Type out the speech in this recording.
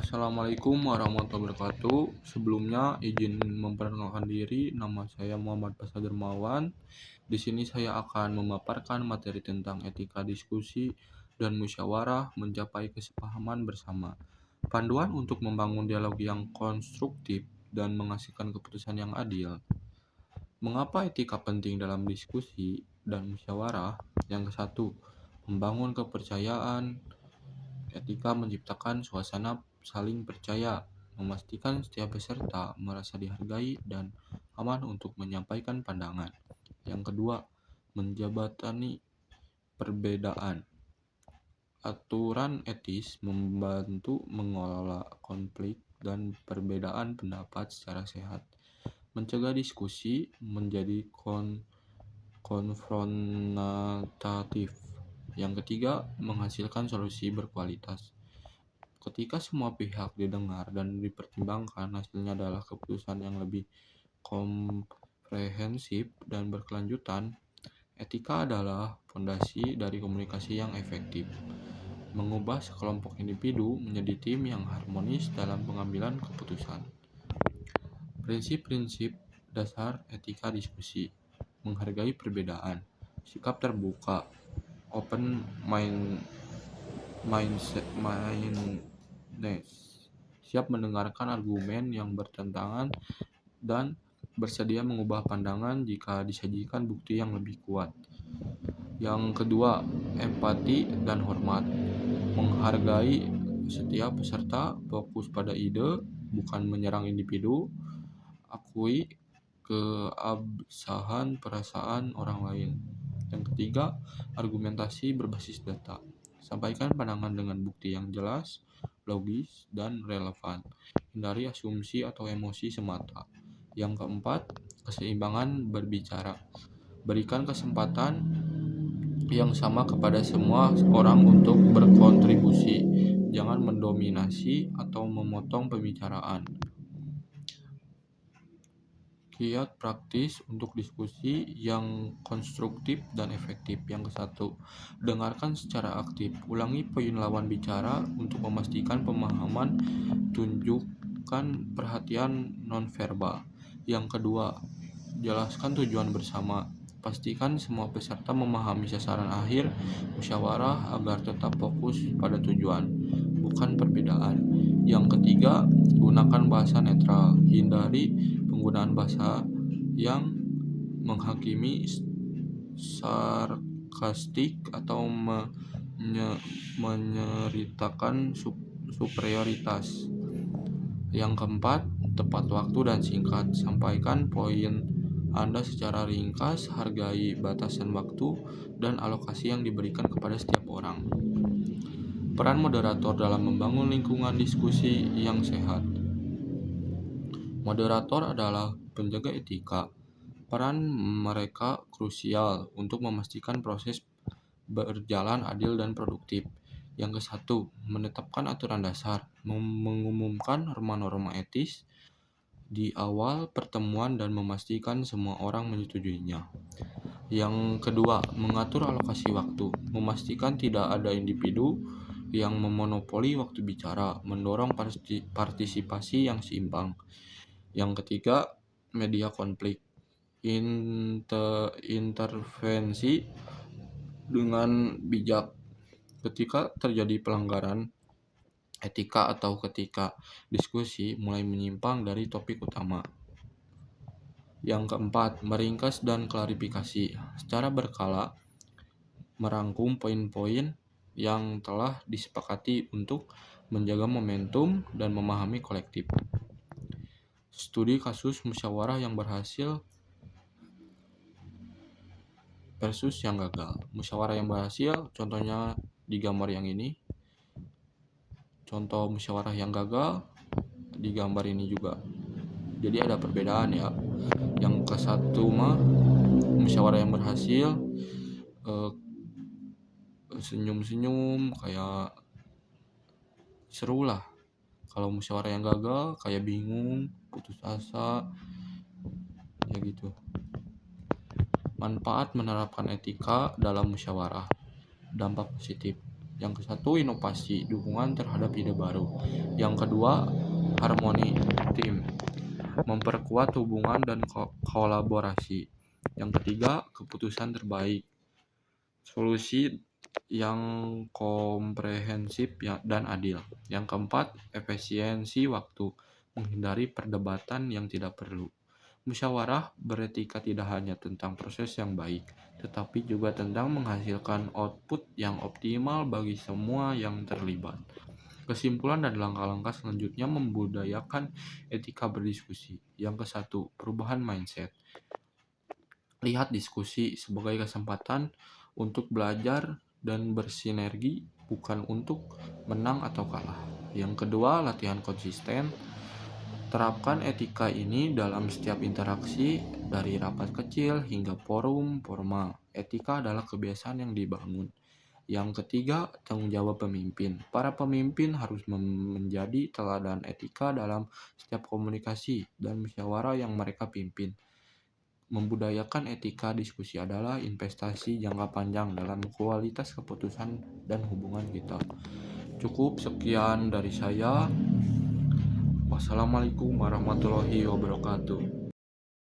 Assalamualaikum warahmatullahi wabarakatuh. Sebelumnya izin memperkenalkan diri, nama saya Muhammad Pasha Dermawan. Di sini saya akan memaparkan materi tentang etika diskusi dan musyawarah mencapai kesepahaman bersama. Panduan untuk membangun dialog yang konstruktif dan menghasilkan keputusan yang adil. Mengapa etika penting dalam diskusi dan musyawarah? Yang ke-1, membangun kepercayaan. Etika menciptakan suasana saling percaya, memastikan setiap peserta merasa dihargai dan aman untuk menyampaikan pandangan. Yang kedua, menjembatani perbedaan. Aturan etis membantu mengelola konflik dan perbedaan pendapat secara sehat, mencegah diskusi menjadi konfrontatif. Yang ketiga, menghasilkan solusi berkualitas. Ketika semua pihak didengar dan dipertimbangkan, hasilnya adalah keputusan yang lebih komprehensif dan berkelanjutan. Etika adalah fondasi dari komunikasi yang efektif, mengubah sekelompok individu menjadi tim yang harmonis dalam pengambilan keputusan. Prinsip-prinsip dasar etika diskusi: menghargai perbedaan, sikap terbuka, mindedness, siap mendengarkan argumen yang bertentangan dan bersedia mengubah pandangan jika disajikan bukti yang lebih kuat. Yang kedua, empati dan hormat, menghargai setiap peserta, fokus pada ide, bukan menyerang individu, akui keabsahan perasaan orang lain. Yang ketiga, argumentasi berbasis data, sampaikan pandangan dengan bukti yang jelas, logis, dan relevan. Hindari asumsi atau emosi semata. Yang keempat, keseimbangan berbicara, berikan kesempatan yang sama kepada semua orang untuk berkontribusi, jangan mendominasi atau memotong pembicaraan. Kiat praktis untuk diskusi yang konstruktif dan efektif. Yang ke-1, dengarkan secara aktif. Ulangi poin lawan bicara untuk memastikan pemahaman, tunjukkan perhatian nonverbal. Yang kedua, jelaskan tujuan bersama. Pastikan semua peserta memahami sasaran akhir musyawarah agar tetap fokus pada tujuan, bukan perbedaan. Yang ketiga, gunakan bahasa netral. Hindari penggunaan bahasa yang menghakimi, sarkastik, atau menyeritakan superioritas. Yang keempat, tepat waktu dan singkat. Sampaikan poin Anda secara ringkas, hargai batasan waktu dan alokasi yang diberikan kepada setiap orang. Peran moderator dalam membangun lingkungan diskusi yang sehat. Moderator adalah penjaga etika. Peran mereka krusial untuk memastikan proses berjalan adil dan produktif. Yang ke-1, menetapkan aturan dasar, mengumumkan norma-norma etis di awal pertemuan dan memastikan semua orang menyetujuinya. Yang kedua, mengatur alokasi waktu, memastikan tidak ada individu yang memonopoli waktu bicara, mendorong partisipasi yang seimbang. Yang ketiga, media konflik, intervensi dengan bijak ketika terjadi pelanggaran etika atau ketika diskusi mulai menyimpang dari topik utama. Yang keempat, meringkas dan klarifikasi secara berkala, merangkum poin-poin yang telah disepakati untuk menjaga momentum dan memahami kolektif. Studi kasus musyawarah yang berhasil versus yang gagal. Musyawarah yang berhasil, contohnya di gambar yang ini. Contoh musyawarah yang gagal di gambar ini juga. Jadi ada perbedaan ya. Yang ke-1 mah musyawarah yang berhasil, senyum-senyum, kayak seru lah. Kalau musyawarah yang gagal kayak bingung, putus asa, ya gitu. Manfaat menerapkan etika dalam musyawarah. Dampak positif: Yang ke-1 inovasi, dukungan terhadap ide baru. Yang kedua harmoni tim, memperkuat hubungan dan kolaborasi. Yang ketiga keputusan terbaik, solusi yang komprehensif dan adil. Yang keempat efisiensi waktu, menghindari perdebatan yang tidak perlu. Musyawarah beretika tidak hanya tentang proses yang baik, tetapi juga tentang menghasilkan output yang optimal bagi semua yang terlibat. Kesimpulan dan langkah-langkah selanjutnya membudayakan etika berdiskusi. Yang ke-1, perubahan mindset. Lihat diskusi sebagai kesempatan untuk belajar dan bersinergi, bukan untuk menang atau kalah. Yang kedua, latihan konsisten. Terapkan etika ini dalam setiap interaksi, dari rapat kecil hingga forum formal. Etika adalah kebiasaan yang dibangun. Yang ketiga, tanggung jawab pemimpin. Para pemimpin harus menjadi teladan etika dalam setiap komunikasi dan musyawarah yang mereka pimpin. Membudayakan etika diskusi adalah investasi jangka panjang dalam kualitas keputusan dan hubungan kita. Cukup sekian dari saya. Wassalamualaikum warahmatullahi wabarakatuh.